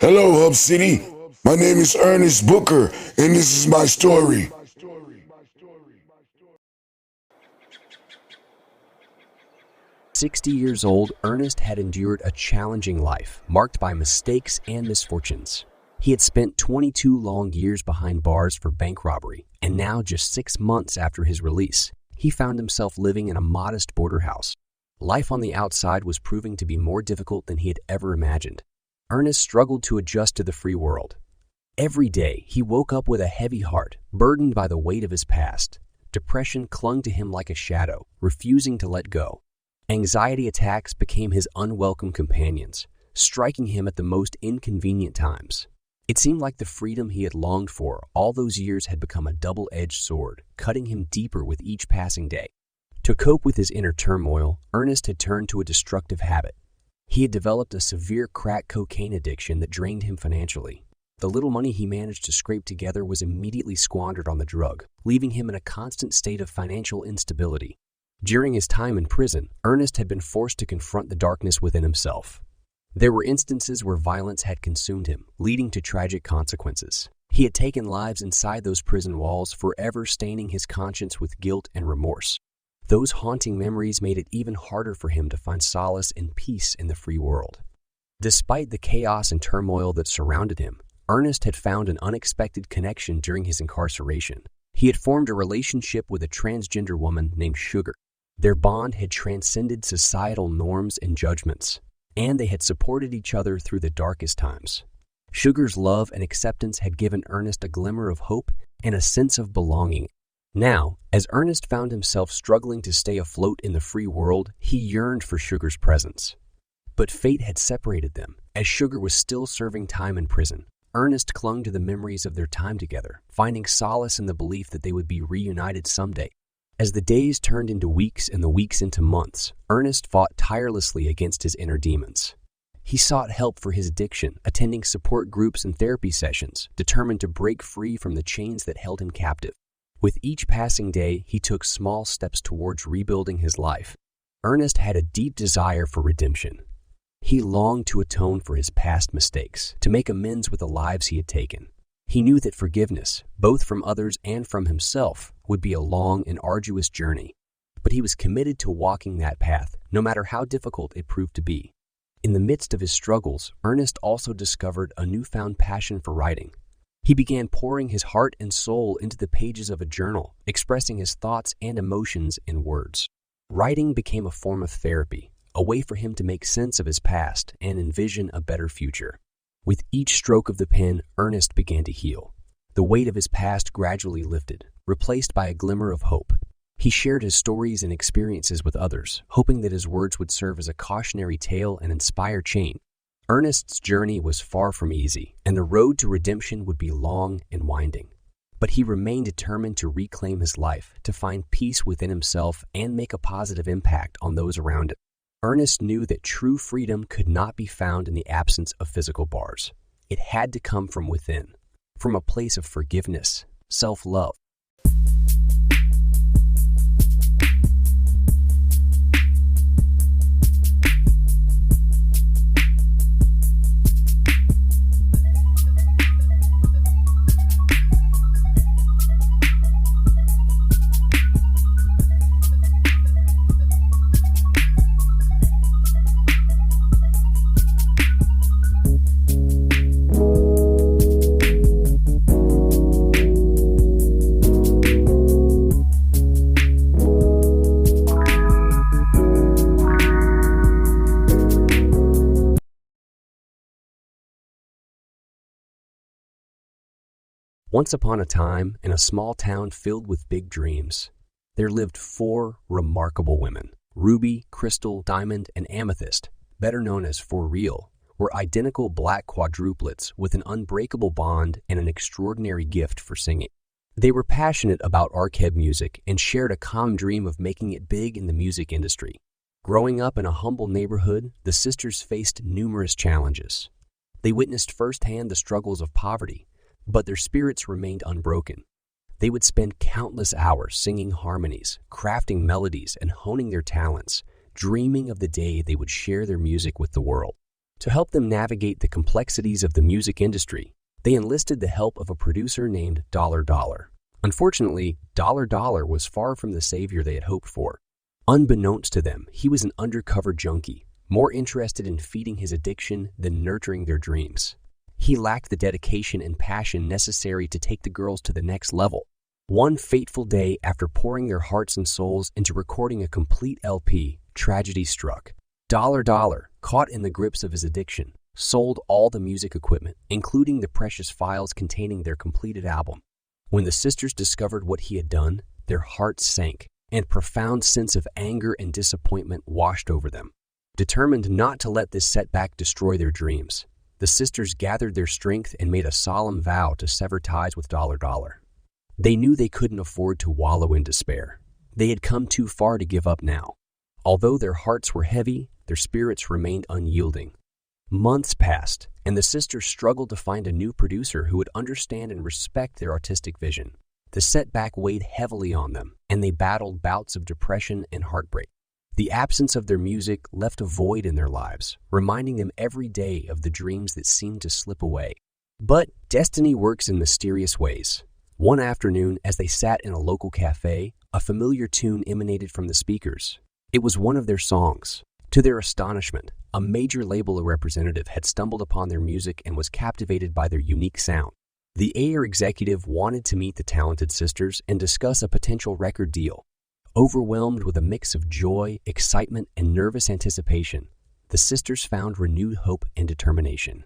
Hello, Hub City. My name is Ernest Booker, and this is my story. 60 years old, Ernest had endured a challenging life, marked by mistakes and misfortunes. He had spent 22 long years behind bars for bank robbery, and now, just 6 months after his release, he found himself living in a modest border house. Life on the outside was proving to be more difficult than he had ever imagined. Ernest struggled to adjust to the free world. Every day, he woke up with a heavy heart, burdened by the weight of his past. Depression clung to him like a shadow, refusing to let go. Anxiety attacks became his unwelcome companions, striking him at the most inconvenient times. It seemed like the freedom he had longed for all those years had become a double-edged sword, cutting him deeper with each passing day. To cope with his inner turmoil, Ernest had turned to a destructive habit. He had developed a severe crack cocaine addiction that drained him financially. The little money he managed to scrape together was immediately squandered on the drug, leaving him in a constant state of financial instability. During his time in prison, Ernest had been forced to confront the darkness within himself. There were instances where violence had consumed him, leading to tragic consequences. He had taken lives inside those prison walls, forever staining his conscience with guilt and remorse. Those haunting memories made it even harder for him to find solace and peace in the free world. Despite the chaos and turmoil that surrounded him, Ernest had found an unexpected connection during his incarceration. He had formed a relationship with a transgender woman named Sugar. Their bond had transcended societal norms and judgments, and they had supported each other through the darkest times. Sugar's love and acceptance had given Ernest a glimmer of hope and a sense of belonging. Now, as Ernest found himself struggling to stay afloat in the free world, he yearned for Sugar's presence. But fate had separated them. As Sugar was still serving time in prison, Ernest clung to the memories of their time together, finding solace in the belief that they would be reunited someday. As the days turned into weeks and the weeks into months, Ernest fought tirelessly against his inner demons. He sought help for his addiction, attending support groups and therapy sessions, determined to break free from the chains that held him captive. With each passing day, he took small steps towards rebuilding his life. Ernest had a deep desire for redemption. He longed to atone for his past mistakes, to make amends with the lives he had taken. He knew that forgiveness, both from others and from himself, would be a long and arduous journey, but he was committed to walking that path, no matter how difficult it proved to be. In the midst of his struggles, Ernest also discovered a newfound passion for writing. He began pouring his heart and soul into the pages of a journal, expressing his thoughts and emotions in words. Writing became a form of therapy, a way for him to make sense of his past and envision a better future. With each stroke of the pen, Ernest began to heal. The weight of his past gradually lifted, replaced by a glimmer of hope. He shared his stories and experiences with others, hoping that his words would serve as a cautionary tale and inspire change. Ernest's journey was far from easy, and the road to redemption would be long and winding. But he remained determined to reclaim his life, to find peace within himself, and make a positive impact on those around him. Ernest knew that true freedom could not be found in the absence of physical bars. It had to come from within, from a place of forgiveness, self-love. Once upon a time, in a small town filled with big dreams, there lived 4 remarkable women. Ruby, Crystal, Diamond, and Amethyst, better known as For Real, were identical black quadruplets with an unbreakable bond and an extraordinary gift for singing. They were passionate about arcade music and shared a common dream of making it big in the music industry. Growing up in a humble neighborhood, the sisters faced numerous challenges. They witnessed firsthand the struggles of poverty, but their spirits remained unbroken. They would spend countless hours singing harmonies, crafting melodies, and honing their talents, dreaming of the day they would share their music with the world. To help them navigate the complexities of the music industry, they enlisted the help of a producer named Dollar Dollar. Unfortunately, Dollar Dollar was far from the savior they had hoped for. Unbeknownst to them, he was an undercover junkie, more interested in feeding his addiction than nurturing their dreams. He lacked the dedication and passion necessary to take the girls to the next level. One fateful day, after pouring their hearts and souls into recording a complete LP, tragedy struck. Dollar Dollar, caught in the grips of his addiction, sold all the music equipment, including the precious files containing their completed album. When the sisters discovered what he had done, their hearts sank, and a profound sense of anger and disappointment washed over them. Determined not to let this setback destroy their dreams, the sisters gathered their strength and made a solemn vow to sever ties with Dollar Dollar. They knew they couldn't afford to wallow in despair. They had come too far to give up now. Although their hearts were heavy, their spirits remained unyielding. Months passed, and the sisters struggled to find a new producer who would understand and respect their artistic vision. The setback weighed heavily on them, and they battled bouts of depression and heartbreak. The absence of their music left a void in their lives, reminding them every day of the dreams that seemed to slip away. But destiny works in mysterious ways. One afternoon, as they sat in a local cafe, a familiar tune emanated from the speakers. It was one of their songs. To their astonishment, a major label representative had stumbled upon their music and was captivated by their unique sound. The A&R executive wanted to meet the talented sisters and discuss a potential record deal. Overwhelmed with a mix of joy, excitement, and nervous anticipation, the sisters found renewed hope and determination.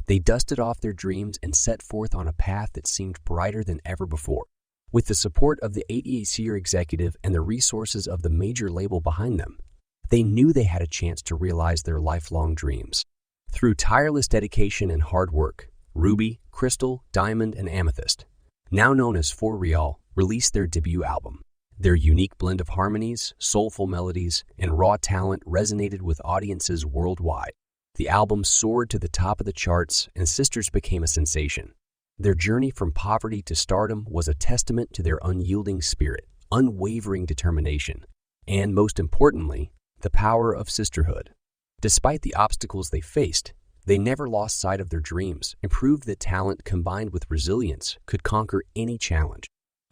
They dusted off their dreams and set forth on a path that seemed brighter than ever before. With the support of the A&R executive and the resources of the major label behind them, they knew they had a chance to realize their lifelong dreams. Through tireless dedication and hard work, Ruby, Crystal, Diamond, and Amethyst, now known as For Real, released their debut album. Their unique blend of harmonies, soulful melodies, and raw talent resonated with audiences worldwide. The album soared to the top of the charts, and sisters became a sensation. Their journey from poverty to stardom was a testament to their unyielding spirit, unwavering determination, and, most importantly, the power of sisterhood. Despite the obstacles they faced, they never lost sight of their dreams and proved that talent combined with resilience could conquer any challenge.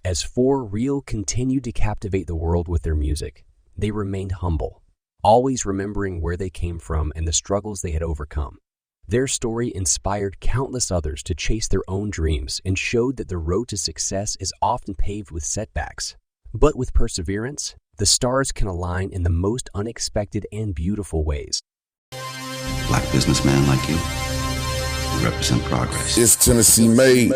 As For Real continued to captivate the world with their music, they remained humble, always remembering where they came from and the struggles they had overcome. Their story inspired countless others to chase their own dreams and showed that the road to success is often paved with setbacks. But with perseverance, the stars can align in the most unexpected and beautiful ways. Black businessman like you represent progress. It's Tennessee made.